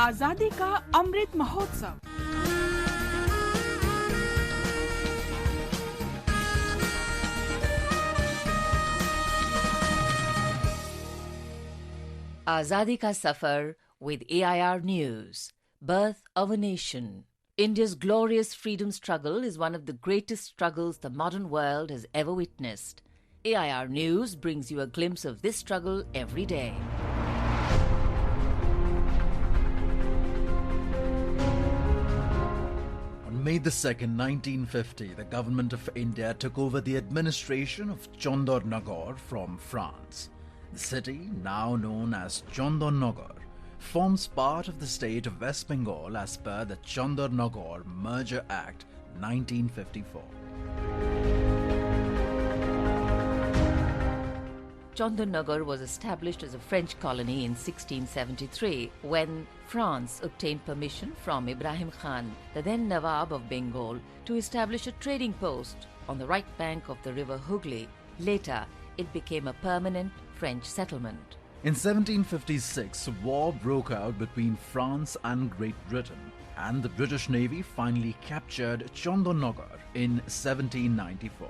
आजादी का Amrit Mahotsav. Azadi ka Safar with AIR News. Birth of a Nation. India's glorious freedom struggle is one of the greatest struggles the modern world has ever witnessed. AIR News brings you a glimpse of this struggle every day. On May 2nd, 1950, the government of India took over the administration of Chandernagore from France. The city, now known as Chandannagore, forms part of the State of West Bengal as per the Chandernagore Merger Act 1954. Chandannagore was established as a French colony in 1673 when France obtained permission from Ibrahim Khan, the then Nawab of Bengal, to establish a trading post on the right bank of the river Hooghly. Later, it became a permanent French settlement. In 1756, a war broke out between France and Great Britain, and the British Navy finally captured Chandernagore in 1794.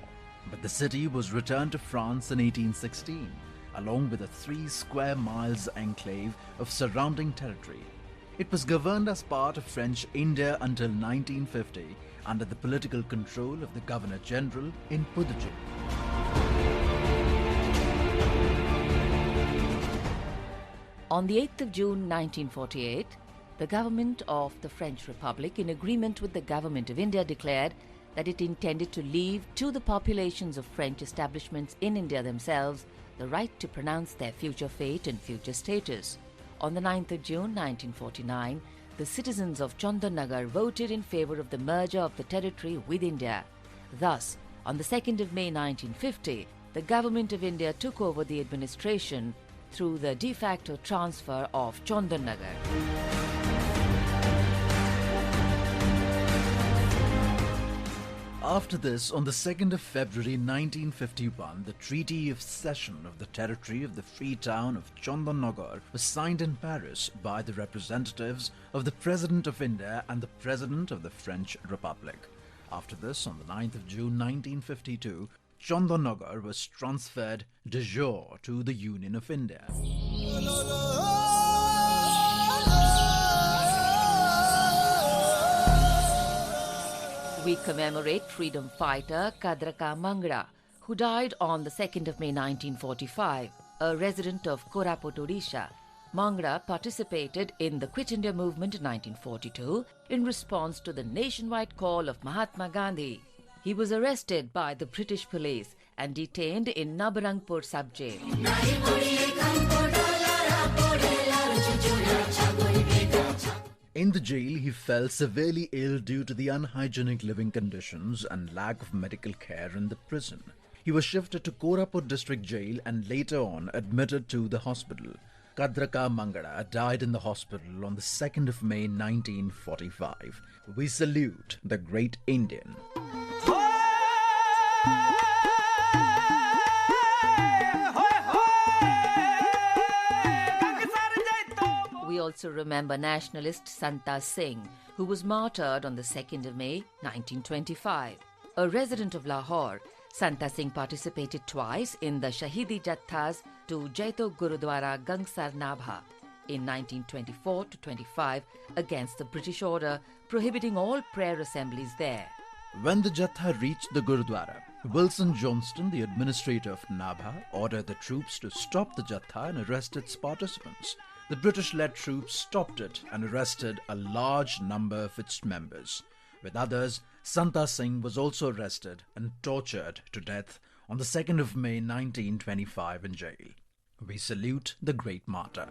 But the city was returned to France in 1816, along with a 3 square miles enclave of surrounding territory. It was governed as part of French India until 1950 under the political control of the Governor-General in Puducherry. On the 8th of June 1948, the government of the French Republic, in agreement with the government of India, declared that it intended to leave to the populations of French establishments in India themselves the right to pronounce their future fate and future status. On the 9th of June 1949, the citizens of Chandannagore voted in favour of the merger of the territory with India. Thus, on the 2nd of May 1950, the government of India took over the administration through the de facto transfer of Chandannagar. After this, on the 2nd of February 1951, the Treaty of Cession of the territory of the free town of Chandannagore was signed in Paris by the representatives of the President of India and the President of the French Republic. After this, on the 9th of June 1952, Chandannagore was transferred de jure to the Union of India. We commemorate freedom fighter Kadraka Mangada, who died on the 2nd of May 1945, a resident of Koraput, Odisha. Mangada participated in the Quit India movement in 1942 in response to the nationwide call of Mahatma Gandhi. He was arrested by the British police and detained in Nabarangpur sub-jail. In the jail, he fell severely ill due to the unhygienic living conditions and lack of medical care in the prison. He was shifted to Koraput district jail and later on admitted to the hospital. Kadraka Mangada died in the hospital on the 2nd of May 1945. We salute the great Indian. We also remember nationalist Santa Singh, who was martyred on the 2nd of May 1925. A resident of Lahore, Santa Singh participated twice in the Shahidi Jathas to Jaito Gurudwara Gangsar Nabha in 1924-25 against the British order prohibiting all prayer assemblies there. When the Jatha reached the Gurudwara, Wilson Johnston, the administrator of Nabha, ordered the troops to stop the Jatha and arrest its participants. The British-led troops stopped it and arrested a large number of its members. With others, Santa Singh was also arrested and tortured to death on the 2nd of May 1925 in jail. We salute the great martyr.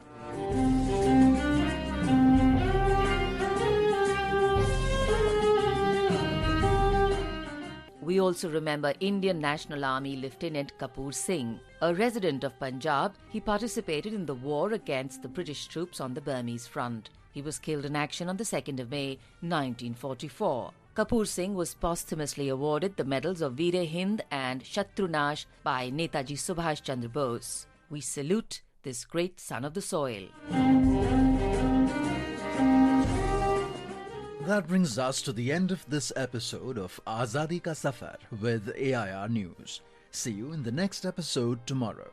We also remember Indian National Army Lieutenant Kapoor Singh. A resident of Punjab, he participated in the war against the British troops on the Burmese front. He was killed in action on the 2nd of May 1944. Kapoor Singh was posthumously awarded the medals of Veer-e-Hind and Shatrunash by Netaji Subhash Chandra Bose. We salute this great son of the soil. that brings us to the end of this episode of Azadi Ka Safar with AIR News. See you in the next episode tomorrow.